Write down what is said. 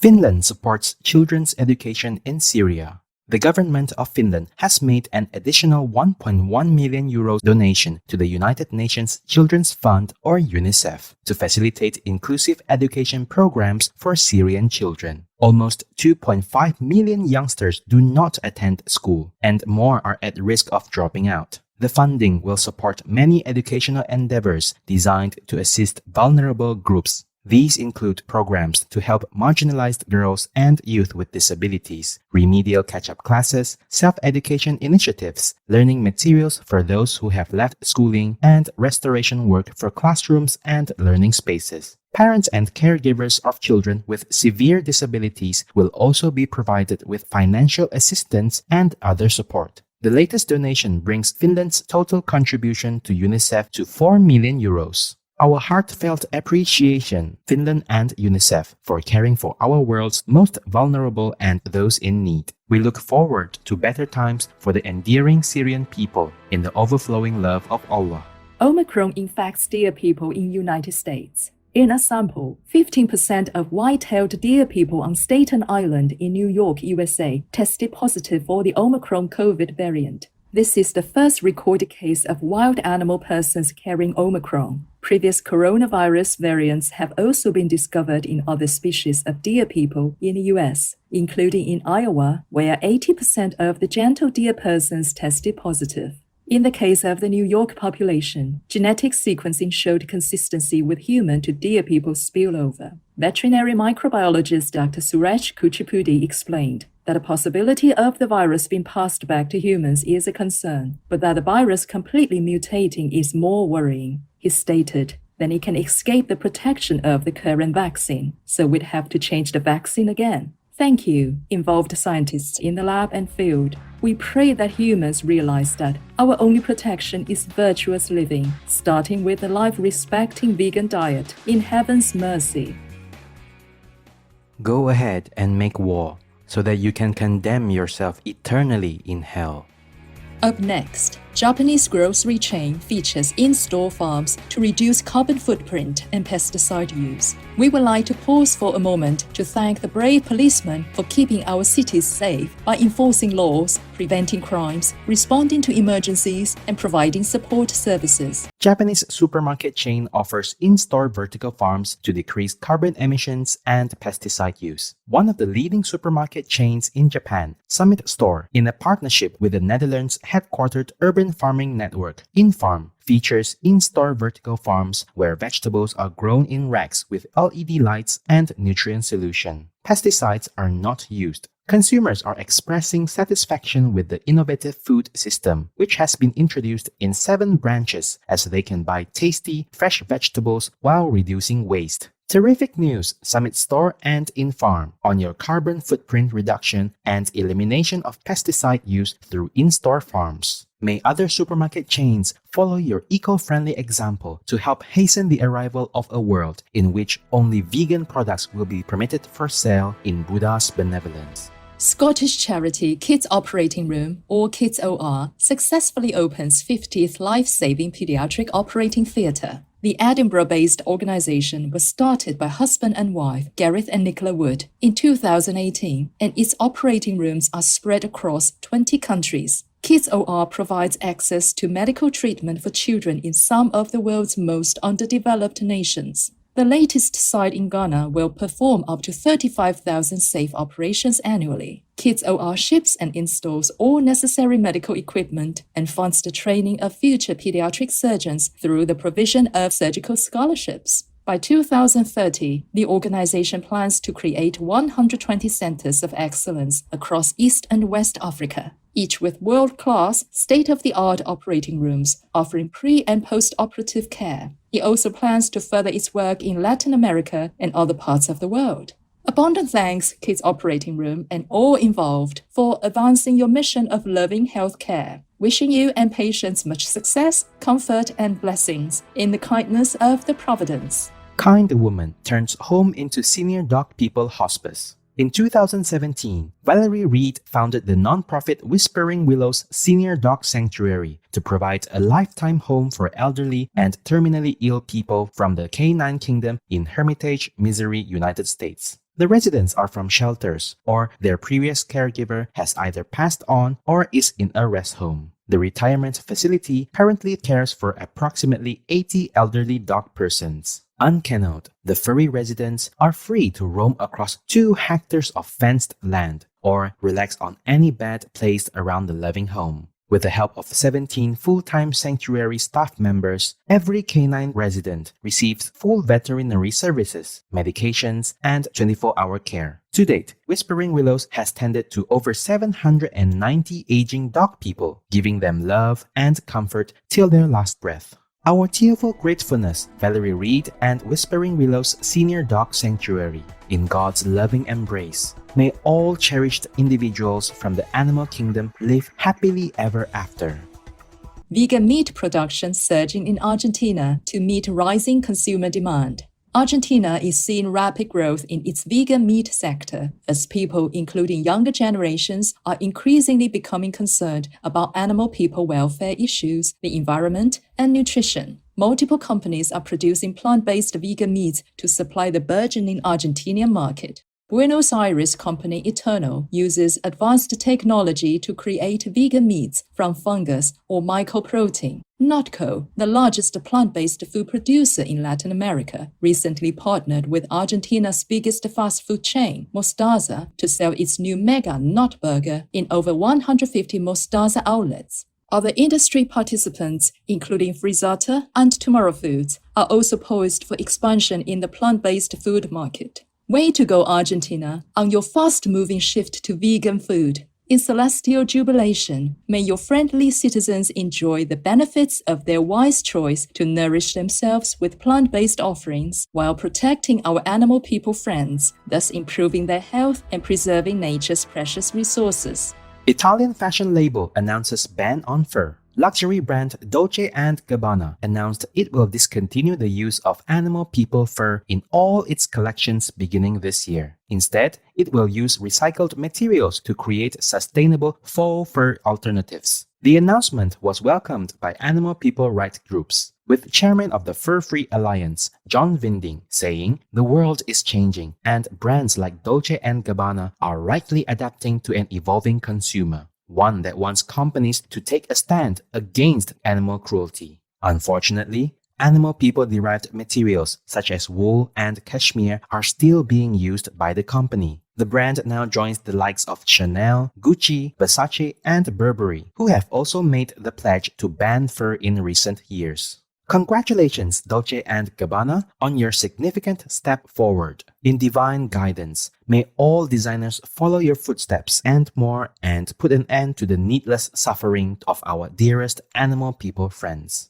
Finland supports children's education in Syria. The government of Finland has made an additional 1.1 million euros donation to the United Nations Children's Fund or UNICEF to facilitate inclusive education programs for Syrian children. Almost 2.5 million youngsters do not attend school, and more are at risk of dropping out. The funding will support many educational endeavors designed to assist vulnerable groups. These include programs to help marginalized girls and youth with disabilities, remedial catch-up classes, self-education initiatives, learning materials for those who have left schooling, and restoration work for classrooms and learning spaces. Parents and caregivers of children with severe disabilities will also be provided with financial assistance and other support. The latest donation brings Finland's total contribution to UNICEF to 4 million euros. Our heartfelt appreciation, Finland and UNICEF, for caring for our world's most vulnerable and those in need. We look forward to better times for the endearing Syrian people in the overflowing love of Allah. Omicron infects deer people in United States. In a sample, 15% of white-tailed deer people on Staten Island in New York, USA, tested positive for the Omicron COVID variant. This is the first recorded case of wild animal persons carrying Omicron. Previous coronavirus variants have also been discovered in other species of deer people in the US, including in Iowa, where 80% of the gentle deer persons tested positive. In the case of the New York population, genetic sequencing showed consistency with human to deer people spillover. Veterinary microbiologist Dr. Suresh Kuchipudi explained that the possibility of the virus being passed back to humans is a concern, but that the virus completely mutating is more worrying. He stated, then it can escape the protection of the current vaccine, so we'd have to change the vaccine again. Thank you, involved scientists in the lab and field. We pray that humans realize that our only protection is virtuous living, starting with a life-respecting vegan diet in heaven's mercy. Go ahead and make war, so that you can condemn yourself eternally in hell. Up next, Japanese grocery chain features in-store farms to reduce carbon footprint and pesticide use. We would like to pause for a moment to thank the brave policemen for keeping our cities safe by enforcing laws, preventing crimes, responding to emergencies, and providing support services. Japanese supermarket chain offers in-store vertical farms to decrease carbon emissions and pesticide use. One of the leading supermarket chains in Japan, Summit Store, in a partnership with the Netherlands headquartered urban farming network, InFarm, features in-store vertical farms where vegetables are grown in racks with LED lights and nutrient solution. Pesticides are not used. Consumers are expressing satisfaction with the innovative food system, which has been introduced in 7 branches, as they can buy tasty, fresh vegetables while reducing waste. Terrific news, Summit Store and InFarm, on your carbon footprint reduction and elimination of pesticide use through in-store farms. May other supermarket chains follow your eco-friendly example to help hasten the arrival of a world in which only vegan products will be permitted for sale in Buddha's benevolence. Scottish charity Kids Operating Room, or Kids OR, successfully opens 50th life-saving pediatric operating theatre. The Edinburgh-based organization was started by husband and wife, Gareth and Nicola Wood, in 2018, and its operating rooms are spread across 20 countries. Kids OR provides access to medical treatment for children in some of the world's most underdeveloped nations. The latest site in Ghana will perform up to 35,000 safe operations annually. Kids OR ships and installs all necessary medical equipment and funds the training of future pediatric surgeons through the provision of surgical scholarships. By 2030, the organization plans to create 120 centers of excellence across East and West Africa, each with world-class, state-of-the-art operating rooms offering pre- and post-operative care. It also plans to further its work in Latin America and other parts of the world. Abundant thanks, Kids Operating Room, and all involved for advancing your mission of loving healthcare. Wishing you and patients much success, comfort, and blessings in the kindness of the Providence. Kind Woman turns home into Senior Dog People Hospice. In 2017, Valerie Reed founded the nonprofit Whispering Willows Senior Dog Sanctuary to provide a lifetime home for elderly and terminally ill people from the Canine Kingdom in Hermitage, Missouri, United States. The residents are from shelters, or their previous caregiver has either passed on or is in a rest home. The retirement facility currently cares for approximately 80 elderly dog persons. Unkennelled, the furry residents are free to roam across 2 hectares of fenced land or relax on any bed placed around the living home. With the help of 17 full-time sanctuary staff members, every canine resident receives full veterinary services, medications, and 24-hour care. To date, Whispering Willows has tended to over 790 aging dog people, giving them love and comfort till their last breath. Our tearful gratefulness, Valerie Reed and Whispering Willows Senior Dog Sanctuary. In God's loving embrace, may all cherished individuals from the animal kingdom live happily ever after. Vegan meat production surging in Argentina to meet rising consumer demand. Argentina is seeing rapid growth in its vegan meat sector as people, including younger generations, are increasingly becoming concerned about animal people welfare issues, the environment, and nutrition. Multiple companies are producing plant-based vegan meats to supply the burgeoning Argentinian market. Buenos Aires company Eternal uses advanced technology to create vegan meats from fungus or mycoprotein. Notco, the largest plant-based food producer in Latin America, recently partnered with Argentina's biggest fast food chain, Mostaza, to sell its new Mega Nut Burger in over 150 Mostaza outlets. Other industry participants, including Frisata and Tomorrow Foods, are also poised for expansion in the plant-based food market. Way to go, Argentina, on your fast-moving shift to vegan food. In celestial jubilation, may your friendly citizens enjoy the benefits of their wise choice to nourish themselves with plant-based offerings while protecting our animal people friends, thus improving their health and preserving nature's precious resources. Italian fashion label announces ban on fur. Luxury brand Dolce & Gabbana announced it will discontinue the use of animal people fur in all its collections beginning this year. Instead, it will use recycled materials to create sustainable faux fur alternatives. The announcement was welcomed by animal people rights groups, with chairman of the Fur-Free Alliance, John Vinding, saying, "The world is changing, and brands like Dolce & Gabbana are rightly adapting to an evolving consumer, one that wants companies to take a stand against animal cruelty." Unfortunately, animal people-derived materials such as wool and cashmere are still being used by the company. The brand now joins the likes of Chanel, Gucci, Versace, and Burberry, who have also made the pledge to ban fur in recent years. Congratulations, Dolce & Gabbana, on your significant step forward. In divine guidance, may all designers follow your footsteps and more, and put an end to the needless suffering of our dearest animal people friends.